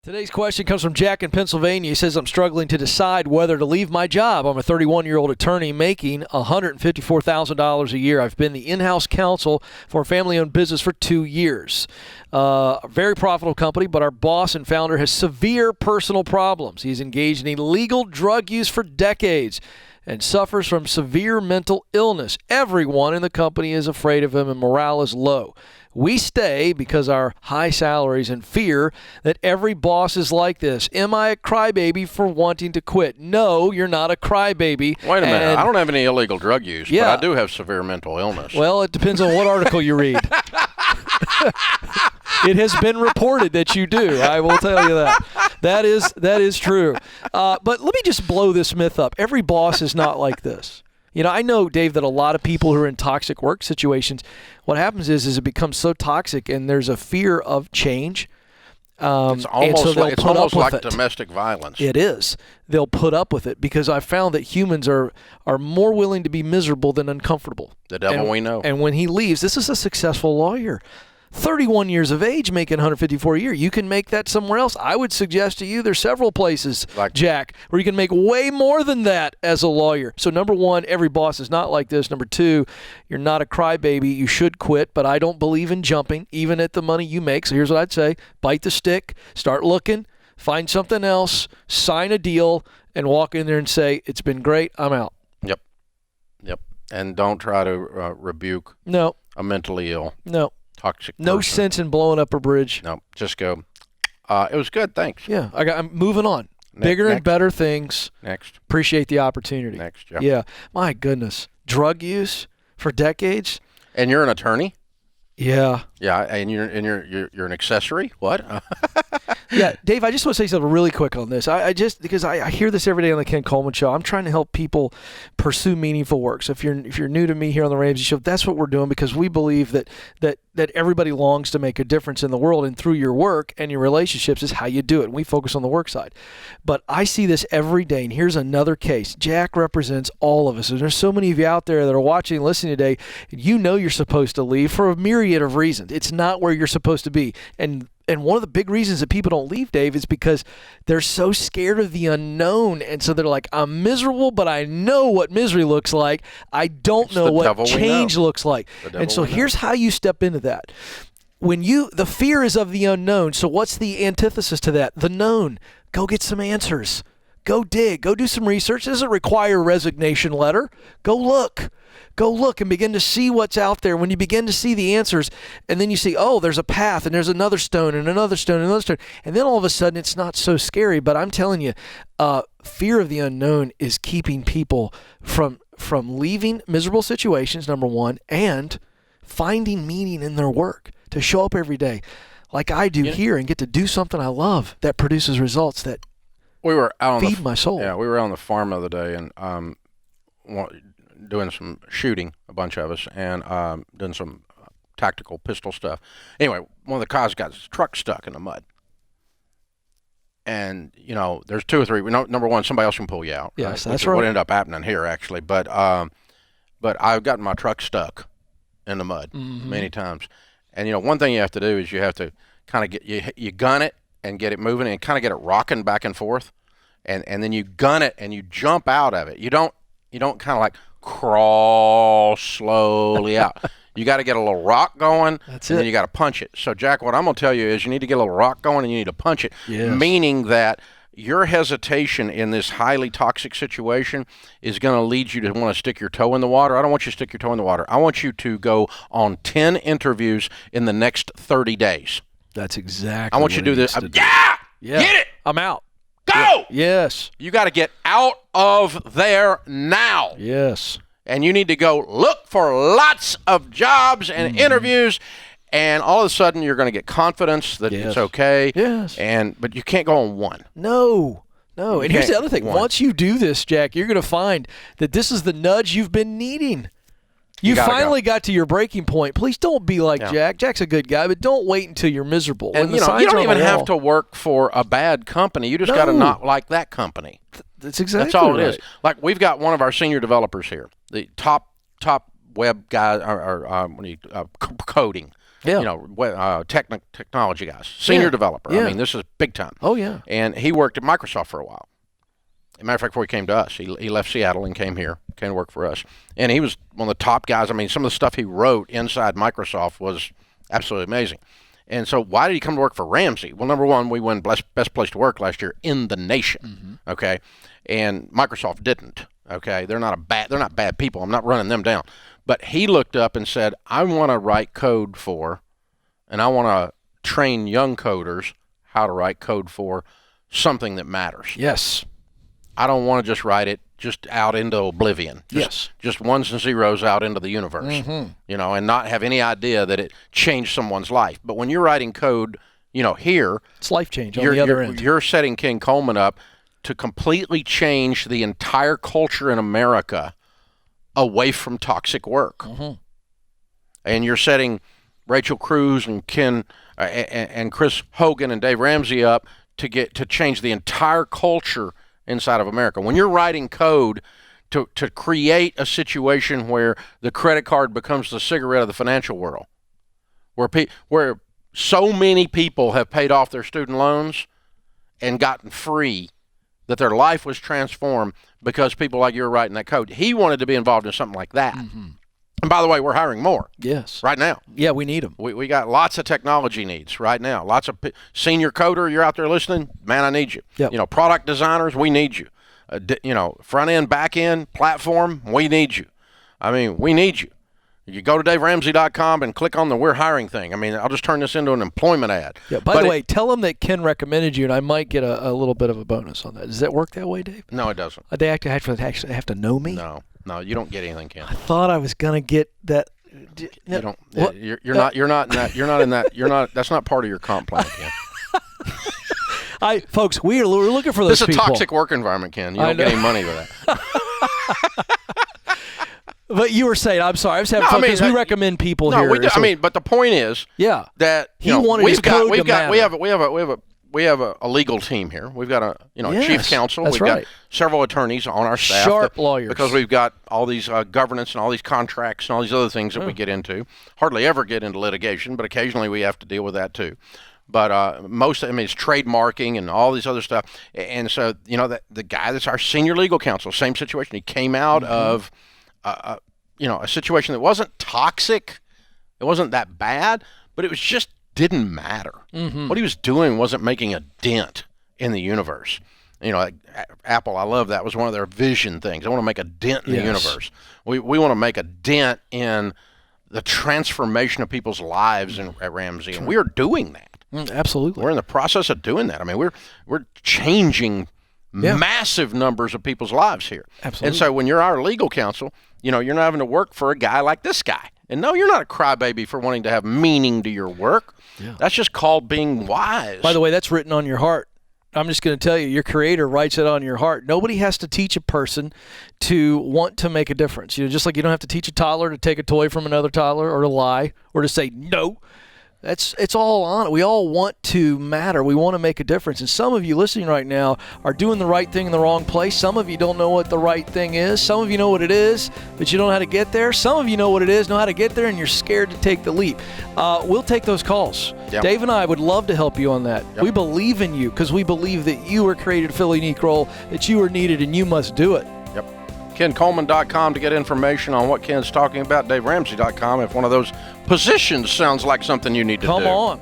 Today's question comes from Jack in Pennsylvania. He says, I'm struggling to decide whether to leave my job. I'm a 31-year-old attorney making $154,000 a year. I've been the in-house counsel for a family-owned business for 2 years. A very profitable company, but our boss and founder has severe personal problems. He's engaged in illegal drug use for decades and suffers from severe mental illness. Everyone in the company is afraid of him and morale is low. We stay because our high salaries and fear that every boss is like this. Am I a crybaby for wanting to quit? No, you're not a crybaby. Wait a minute. I don't have any illegal drug use, Yeah. but I do have severe mental illness. Well, it depends on what article you read. It has been reported that you do. I will tell you that. That is true. But let me just blow this myth up. Every boss is not like this. You know, I know, Dave, that a lot of people who are in toxic work situations, what happens is it becomes so toxic and there's a fear of change. It's almost like domestic violence. It is. They'll put up with it because I've found that humans are more willing to be miserable than uncomfortable. The devil we know. And when he leaves, this is a successful lawyer. 31 years of age, making $154 a year. You can make that somewhere else. I would suggest to you there's several places, Jack, where you can make way more than that as a lawyer. So number one, every boss is not like this. Number two, you're not a crybaby. You should quit, but I don't believe in jumping, even at the money you make. So here's what I'd say. Bite the stick, start looking, find something else, sign a deal, and walk in there and say, it's been great, I'm out. Yep. And don't try to rebuke a mentally ill. No. Toxic person. No sense in blowing up a bridge. No, just go. It was good, thanks. Yeah, I'm moving on. Bigger and better things. Next. Appreciate the opportunity. Next, yeah. Yeah. My goodness. Drug use for decades. And you're an attorney? Yeah. Yeah, and you're an accessory? What? Yeah, Dave, I just want to say something really quick on this. Because I hear this every day on the Ken Coleman Show. I'm trying to help people pursue meaningful work. So if you're new to me here on the Ramsey Show, that's what we're doing because we believe that everybody longs to make a difference in the world, and through your work and your relationships is how you do it. And we focus on the work side. But I see this every day, and here's another case. Jack represents all of us. And there's so many of you out there that are watching and listening today, and you know you're supposed to leave for a myriad of reasons. It's not where you're supposed to be. And one of the big reasons that people don't leave, Dave, is because they're so scared of the unknown. And so they're like, I'm miserable, but I know what misery looks like. I don't know what change looks like. And so here's how you step into that. The fear is of the unknown. So what's the antithesis to that? The known. Go get some answers. Go dig. Go do some research. It doesn't require a resignation letter. Go look. Go look and begin to see what's out there. When you begin to see the answers, and then you see, oh, there's a path, and there's another stone, and another stone, and another stone. And then all of a sudden, it's not so scary. But I'm telling you, fear of the unknown is keeping people from leaving miserable situations, number one, and finding meaning in their work, to show up every day like I do here and get to do something I love that produces results that feed my soul. Yeah, we were on the farm the other day and doing some shooting, a bunch of us, and doing some tactical pistol stuff. Anyway, one of the guys got his truck stuck in the mud. And, there's two or three. Number one, somebody else can pull you out. Yes, right? that's right. What ended up happening here, actually. But I've gotten my truck stuck in the mud many times. And, one thing you have to do is you have to kind of you gun it and get it moving and kind of get it rocking back and forth. And then you gun it and you jump out of it. You don't kind of like crawl slowly out. You got to get a little rock going, and then you got to punch it. So, Jack, what I'm going to tell you is you need to get a little rock going and you need to punch it, meaning that your hesitation in this highly toxic situation is going to lead you to want to stick your toe in the water. I don't want you to stick your toe in the water. I want you to go on 10 interviews in the next 30 days. That's exactly I want you to do this. Yeah. Get it. I'm out. Go! Yes. You got to get out of there now. Yes. And you need to go look for lots of jobs and interviews, and all of a sudden you're going to get confidence that it's okay. Yes. But you can't go on one. No. And here's the other thing. Once you do this, Jack, you're going to find that this is the nudge you've been needing. You finally got to your breaking point. Please don't be like Jack. Jack's a good guy, but don't wait until you're miserable. And you don't even have to work for a bad company. You just got to not like that company. That's exactly That's all right. it is. Like we've got one of our senior developers here, the top web guy or coding. Yeah. You know, technology guys, senior developer. Yeah. I mean, this is big time. Oh, yeah. And he worked at Microsoft for a while. As a matter of fact, before he came to us, he left Seattle and came here, came to work for us. And he was one of the top guys. I mean, some of the stuff he wrote inside Microsoft was absolutely amazing. And so why did he come to work for Ramsey? Well, number one, we won best place to work last year in the nation, okay? And Microsoft didn't, okay? They're not bad people. I'm not running them down. But he looked up and said, I want to write code for, and I want to train young coders how to write code for something that matters. Yes. I don't want to just write it just out into oblivion. Just ones and zeros out into the universe, you know, and not have any idea that it changed someone's life. But when you're writing code, you know, here, it's life change on the other end. You're setting Ken Coleman up to completely change the entire culture in America away from toxic work. And you're setting Rachel Cruz and Ken and Chris Hogan and Dave Ramsey up to change the entire culture inside of America. When you're writing code to create a situation where the credit card becomes the cigarette of the financial world, where so many people have paid off their student loans and gotten free, that their life was transformed because people like you are writing that code. He wanted to be involved in something like that. And by the way, we're hiring more. Yes. Right now. Yeah, we need them. We got lots of technology needs right now. Lots of senior coder, you're out there listening, man, I need you. Yep. You know, product designers, we need you. You know, front end, back end, platform, we need you. I mean, we need you. You go to DaveRamsey.com and click on the We're Hiring thing. I mean, I'll just turn this into an employment ad. Yeah. By the way, tell them that Ken recommended you, and I might get a little bit of a bonus on that. Does that work that way, Dave? No, it doesn't. They actually have to know me? No, you don't get anything, Ken. I thought I was going to get that. You don't. You're not in that. You're not in that. You're not. That's not part of your comp plan, Ken. Folks, we're looking for those people. This is a toxic work environment, Ken. You don't get any money with that. But you were saying, I'm sorry, I was having fun because we recommend people here. We do, I mean, but the point is, that he wanted his code to matter. We have a legal team here. We've got a chief counsel. We've got several attorneys on our staff. Sharp lawyers. Because we've got all these governance and all these contracts and all these other things that we get into. Hardly ever get into litigation, but occasionally we have to deal with that too. But it's trademarking and all these other stuff. And so, you know, the guy that's our senior legal counsel, same situation. He came out of, a situation that wasn't toxic. It wasn't that bad, but it was just didn't matter. What he was doing wasn't making a dent in the universe. You know, like Apple, I love that. Was one of their vision things. I want to make a dent in the universe. We want to make a dent in the transformation of people's lives at Ramsey, and we are doing that. Absolutely. We're in the process of doing that. I mean, we're changing massive numbers of people's lives here. Absolutely. And so when you're our legal counsel, you know, you're not having to work for a guy like this guy. And no, you're not a crybaby for wanting to have meaning to your work. That's just called being wise. By the way, that's written on your heart. I'm just going to tell you, your creator writes it on your heart. Nobody has to teach a person to want to make a difference. You know, just like you don't have to teach a toddler to take a toy from another toddler or to lie or to say no. It's all on it. We all want to matter. We want to make a difference. And some of you listening right now are doing the right thing in the wrong place. Some of you don't know what the right thing is. Some of you know what it is, but you don't know how to get there. Some of you know what it is, know how to get there, and you're scared to take the leap. We'll take those calls. Yep. Dave and I would love to help you on that. Yep. We believe in you because we believe that you were created to fill a unique role, that you are needed, and you must do it. KenColeman.com to get information on what Ken's talking about. DaveRamsey.com if one of those positions sounds like something you need to do. Come on.